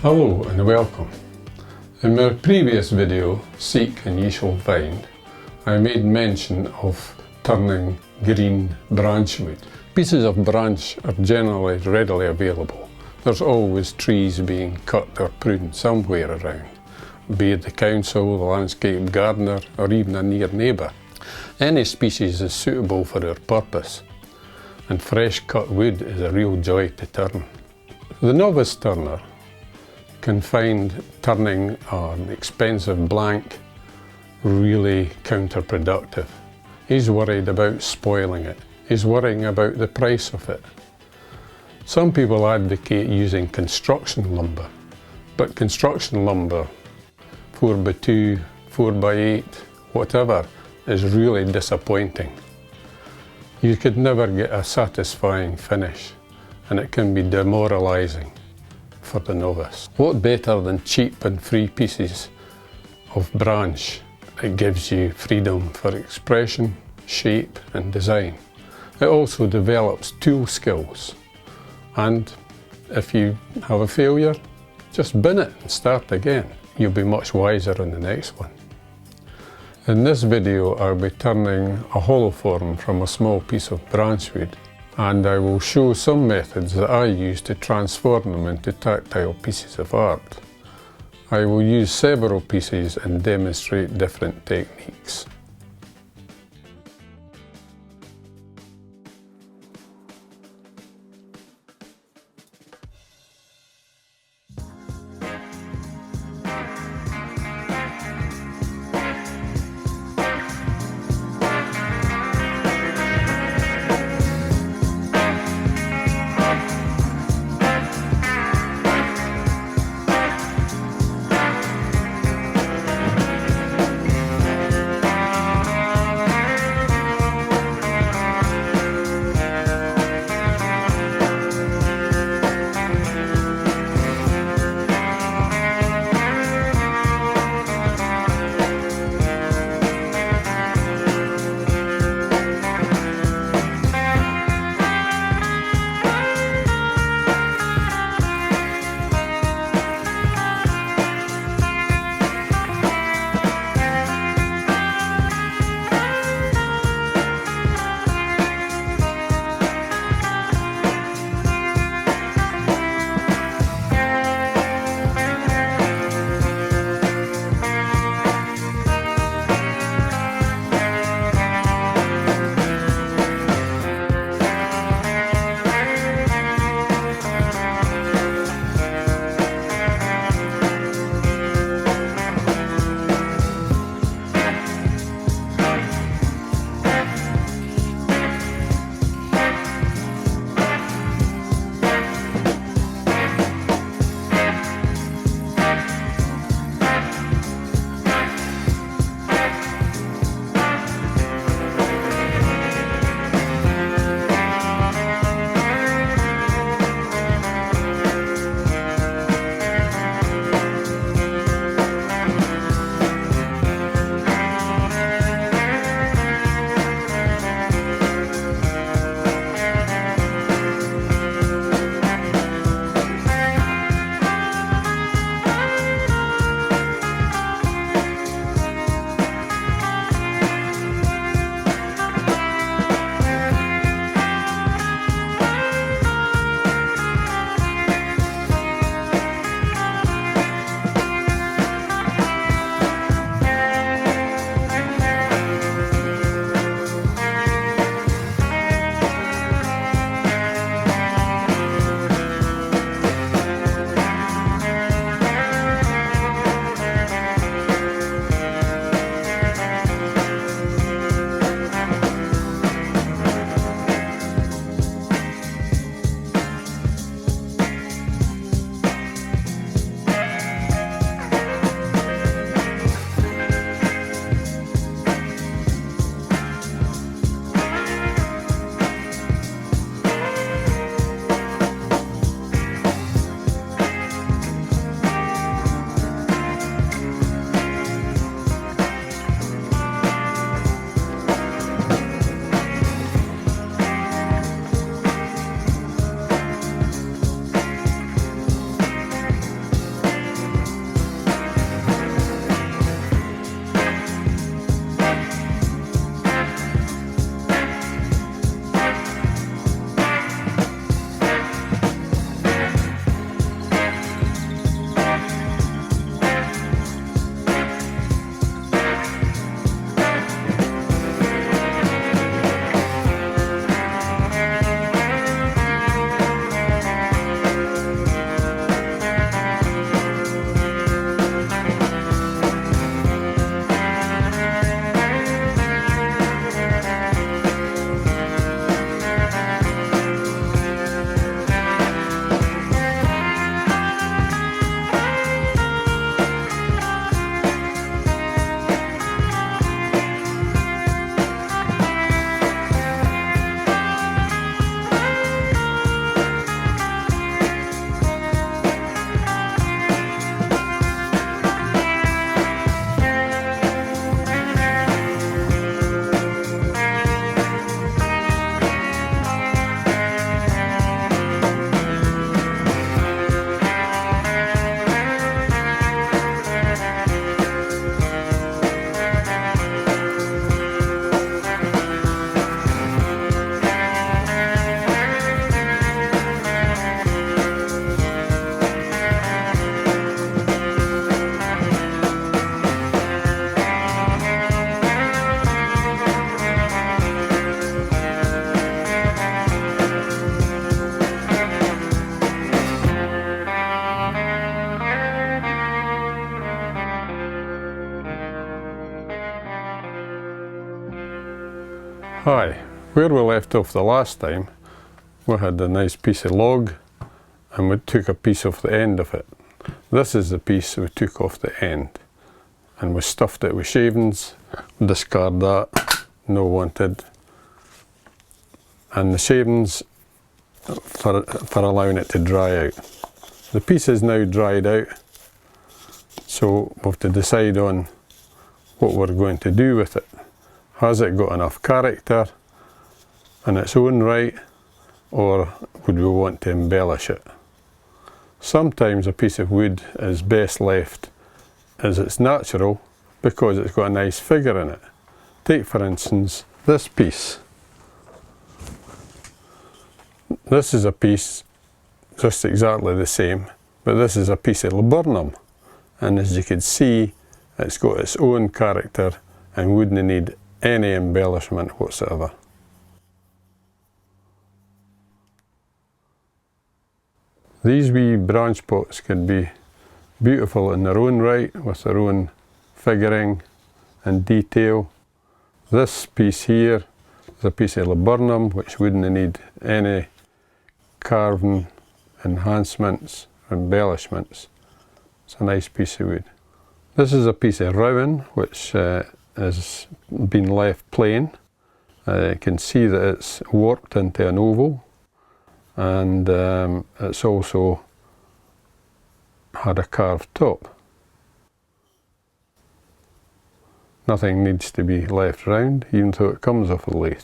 Hello and welcome. In my previous video, Seek and Ye Shall Find, I made mention of turning green branch wood. Pieces of branch are generally readily available. There's always trees being cut or pruned somewhere around, be it the council, the landscape gardener, or even a near neighbour. Any species is suitable for our purpose, and fresh cut wood is a real joy to turn. The novice turner can find turning an expensive blank really counterproductive. He's worried about spoiling it. He's worrying about the price of it. Some people advocate using construction lumber, but construction lumber, 4x2, 4x8, whatever, is really disappointing. You could never get a satisfying finish, and it can be demoralising for the novice. What better than cheap and free pieces of branch? It gives you freedom for expression, shape and design. It also develops tool skills, and if you have a failure, just bin it and start again. You'll be much wiser on the next one. In this video I'll be turning a hollow form from a small piece of branch wood, and I will show some methods that I use to transform them into tactile pieces of art. I will use several pieces and demonstrate different techniques. Hi, where we left off the last time, we had a nice piece of log and we took a piece off the end of it. This is the piece we took off the end and we stuffed it with shavings. Discard that, no wanted. And the shavings for allowing it to dry out. The piece is now dried out, so we have to decide on what we're going to do with it. Has it got enough character in its own right, or would we want to embellish it? Sometimes a piece of wood is best left as it's natural because it's got a nice figure in it. Take for instance this piece. This is a piece just exactly the same, but this is a piece of laburnum, and as you can see it's got its own character and wouldn't need any embellishment whatsoever. These wee branch pots can be beautiful in their own right with their own figuring and detail. This piece here is a piece of laburnum which wouldn't need any carving enhancements or embellishments. It's a nice piece of wood. This is a piece of rowan which has been left plain. You can see that it's warped into an oval, and it's also had a carved top. Nothing needs to be left round, even though it comes off a lathe.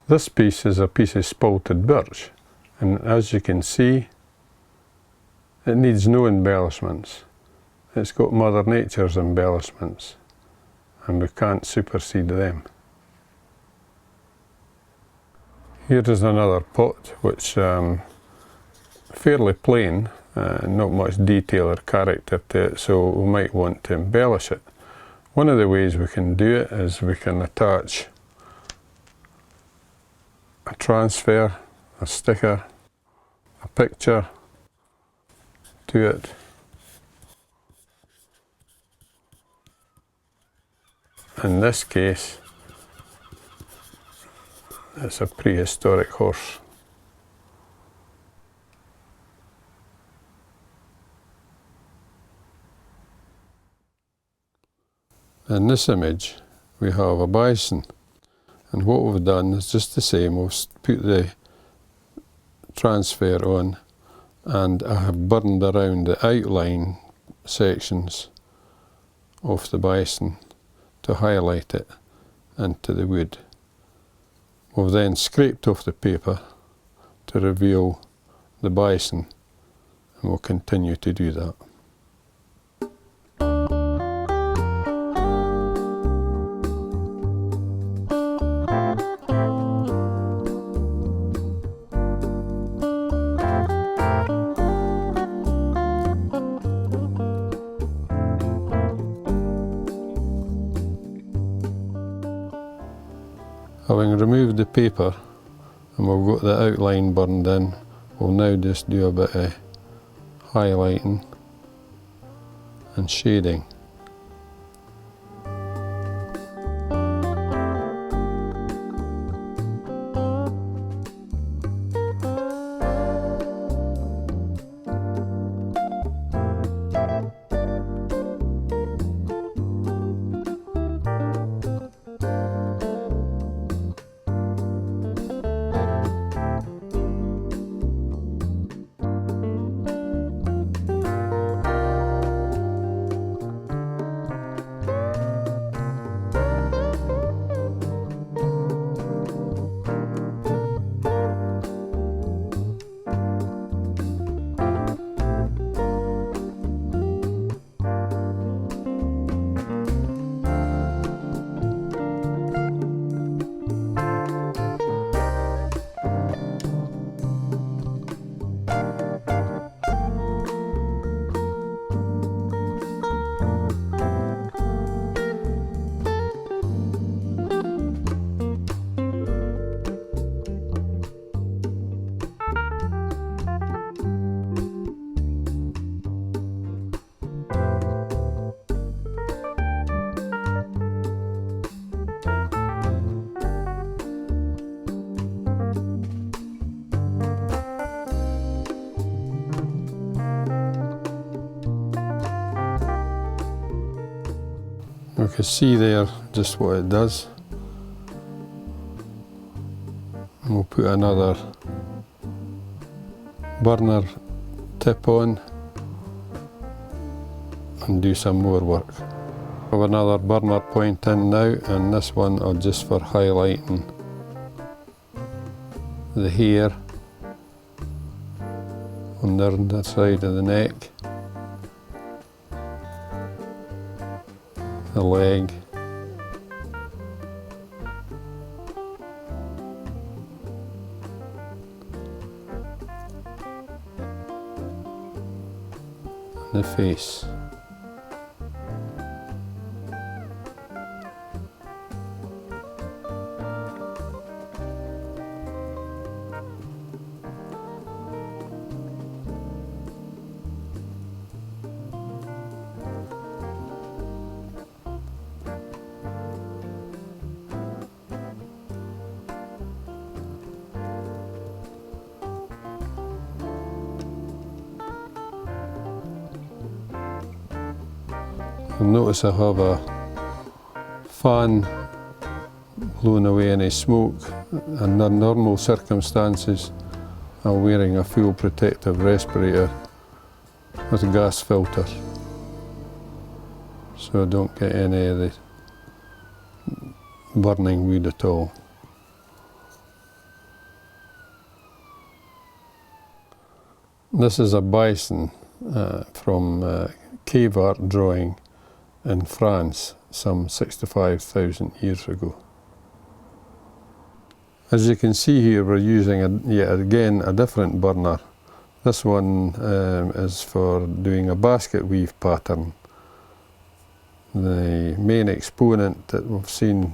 This piece is a piece of spalted birch, and as you can see, it needs no embellishments. It's got Mother Nature's embellishments, and we can't supersede them. Here is another pot which fairly plain, not much detail or character to it, so we might want to embellish it. One of the ways we can do it is we can attach a transfer, a sticker, a picture to it. In this case, it's a prehistoric horse. In this image, we have a bison, and what we've done is just the same. We've put the transfer on, and I have burned around the outline sections of the bison to highlight it into the wood. We've then scraped off the paper to reveal the bison, and we'll continue to do that. Having removed the paper and we've got the outline burned in, we'll now just do a bit of highlighting and shading. We can see there just what it does. And we'll put another burner tip on and do some more work. I have another burner point in now, and this one are just for highlighting the hair on the other side of the neck, the leg, and the face. You'll notice I have a fan blowing away any smoke. Under normal circumstances I'm wearing a full protective respirator with a gas filter, so I don't get any of the burning wood at all. This is a bison from cave art drawing in France some 65,000 years ago. As you can see here, we're using yet again a different burner. This one is for doing a basket weave pattern. The main exponent that we've seen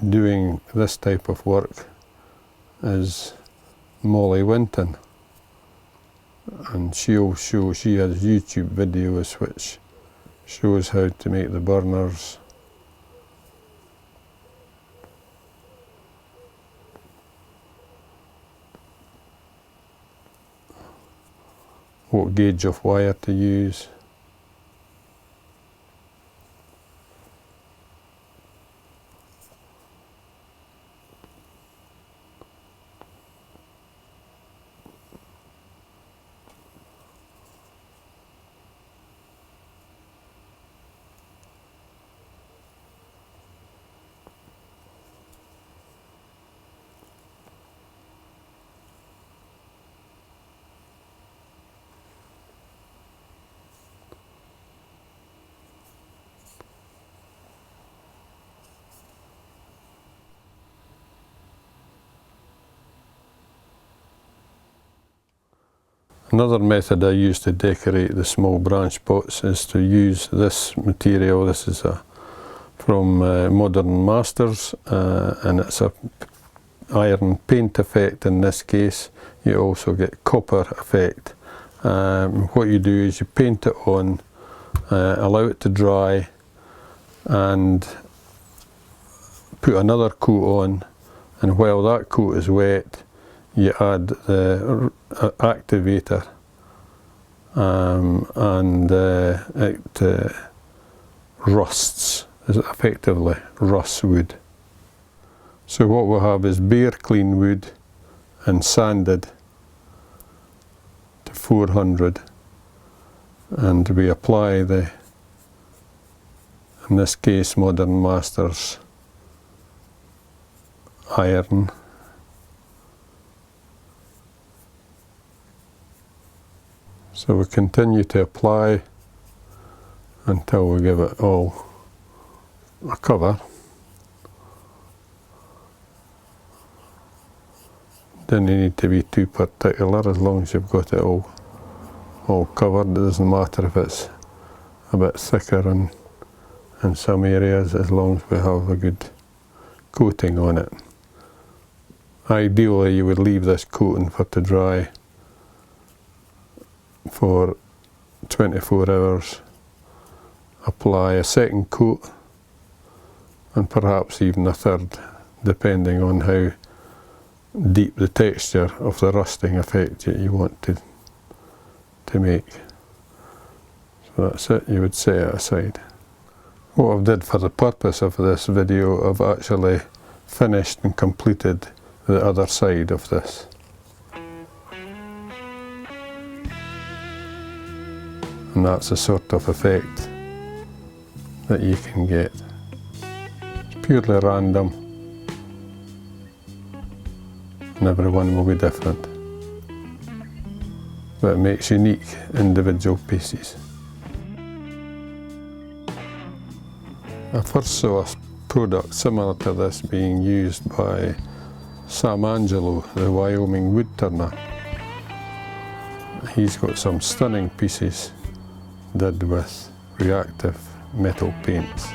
doing this type of work is Molly Winton, and she has YouTube videos which shows how to make the burners. What gauge of wire to use. Another method I use to decorate the small branch pots is to use this material. This is from Modern Masters, and it's a iron paint effect in this case. You also get copper effect. What you do is you paint it on, allow it to dry, and put another coat on, and while that coat is wet, you add the activator, and it rusts, effectively rusts wood. So what we'll have is bare clean wood and sanded to 400, and we apply the, in this case, Modern Masters iron. So we continue to apply until we give it all a cover. Don't need to be too particular, as long as you've got it all covered. It doesn't matter if it's a bit thicker in some areas, as long as we have a good coating on it. Ideally you would leave this coating for to dry for 24 hours, apply a second coat, and perhaps even a third, depending on how deep the texture of the rusting effect that you want to make. That's it, you would set it aside. What I've did for the purpose of this video, I've actually finished and completed the other side of this. And that's the sort of effect that you can get. It's purely random, and everyone will be different. But it makes unique individual pieces. I first saw a product similar to this being used by Sam Angelo, the Wyoming wood turner. He's got some stunning pieces did with reactive metal paints.